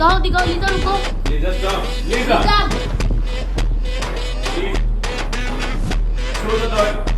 Tigaw, Liza, ruko. Liza's down. Liza! Liza! Through the door.